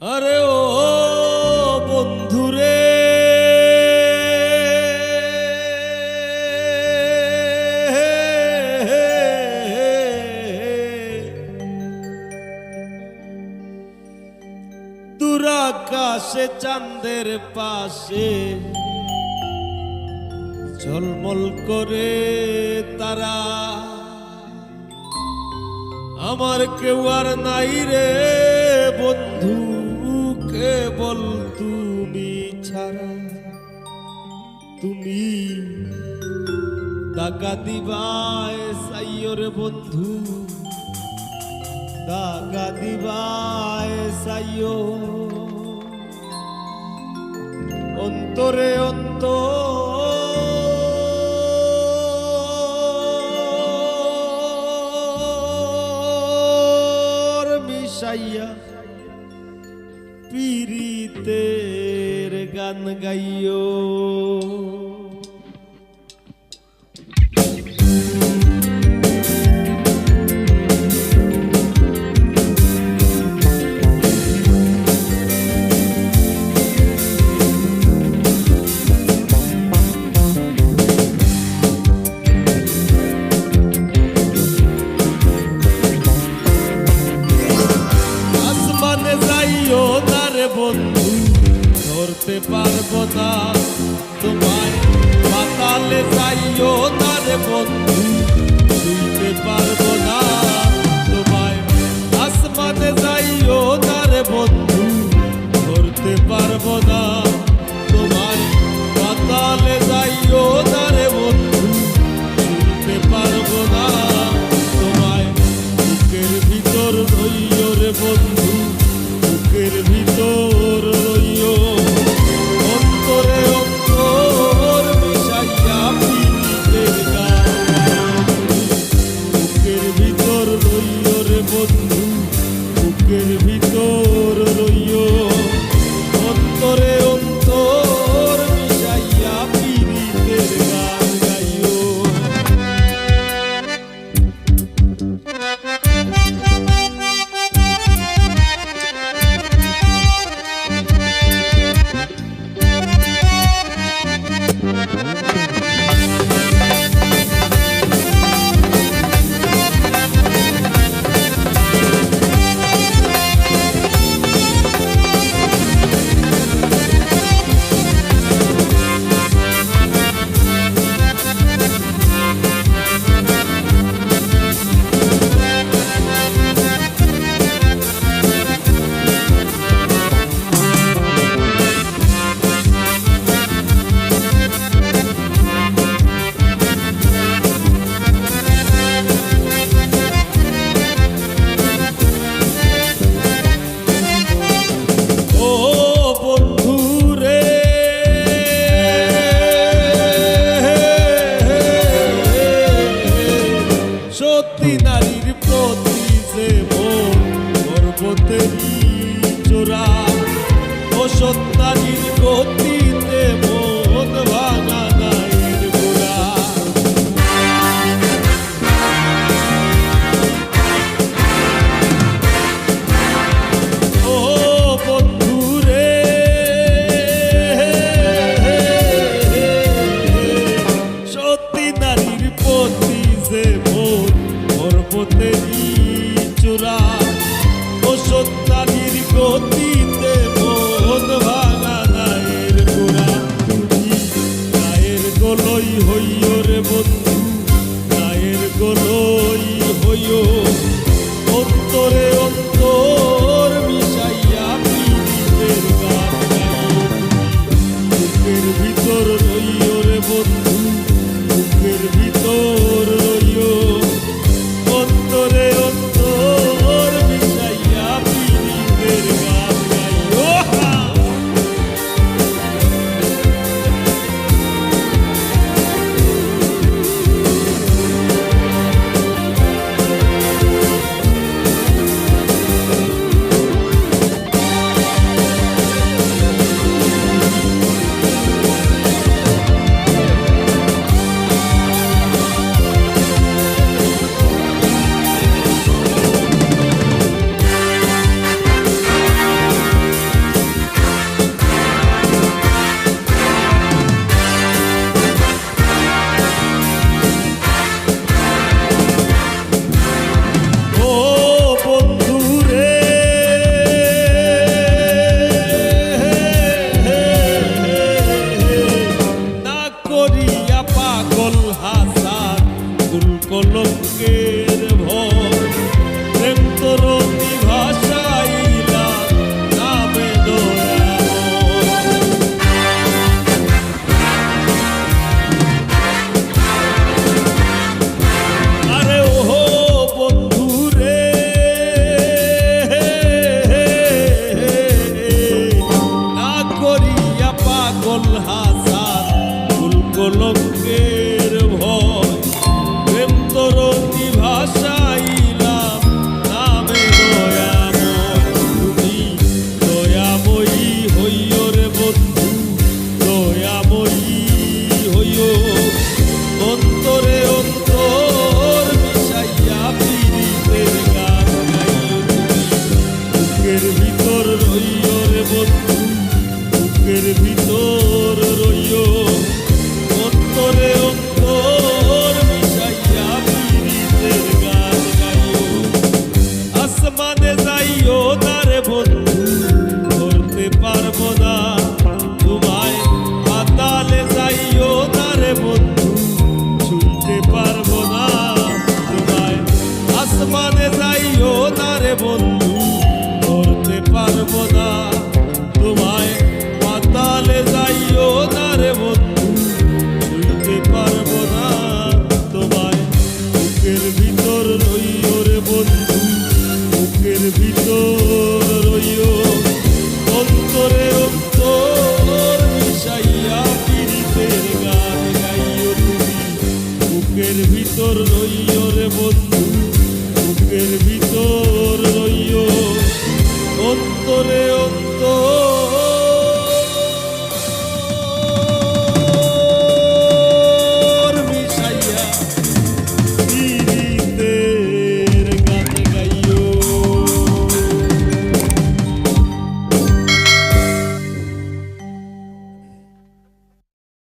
আরে ও বন্ধুরে দূর আকাশে চাঁদের পাশে ঝলমল করে তারা, আমার কেউ আর নাই রে বন্ধু, কেবল তুমি ছাড়া। তুমি দাগা দিবায় সাইও রে বন্ধু, দাগা দিবায় সাইও, অন্তরে অন্তর মিশাইয়া পীড়িতের গান গাইও। বন্ধু ধরতে পারবো না তোমায়, পাতালে যাইও না রে বন্ধু, ছুঁইতে পারবো না তোমায়। আসমানে যাইও না রে বন্ধু, ধরতে পারবো না তোমায়, পাতালে যাইও না রে বন্ধু, ছুঁইতে পারবো না তোমায়। বুকের ভিতর রইও রে বন্ধু, বুকের ভিতর রইও, অন্তরে অন্তর মিশাইয়া পীড়িতের গান। বুকের ভিতর রইও রে বন্ধু, বুকের ভিতর রইও, অন্তরে অন্তর মিশাইয়া পীড়িতের গান গাইও। সত্যি নারীর প্রতি যে মন পর্বতেরই চোরা, ও সত্যারীর গতিতে মন ভাঙা নাইর গোড়া। ও বন্ধুরে সত্যি নারীর প্রতি যে মন পর্বতেরই চূড়া, ও সত্যারীর গতিতে মন ভাঙা নায়ের গোড়া। তুমি নায়ের গোলই হইও রে বন্ধু, নায়ের গোলই হইও, অন্তরে অন্তর মিশাইয়া পীড়িতের গান গাইও। বুকের ভিতর রইও রে বন্ধু, বুকের ভিতর রইও, অন্তরে অন্তর মিশাইয়া পীড়িতের গান গাইও। বুকের ভিতর রইও রে বন্ধু, বুকের ভিতর রইও, অন্তরে অন্তর মিশাইয়া পীড়িতের গান গাইও। আসমানে যাইও না রে বন্ধু, ধরতে পারবো না তোমায়, পাতালে যাইও না রে বন্ধু, ছুঁইতে পারবো না তোমায়। আসমানে যাইও না রে বন্ধু, ধরতে পারবো না তোমায়, পাতালে যাইও না রে বন্ধু, ছুঁইতে পারবো না তোমায়। বুকের ভিতর রইও রে বন্ধু, বুকের ভিতর রইও, অন্তরে অন্তর মিশাইয়া পীড়িতের গান গাইও তুমি। বুকের ভিতর রইও রে বন্ধু, বুকের ভিতর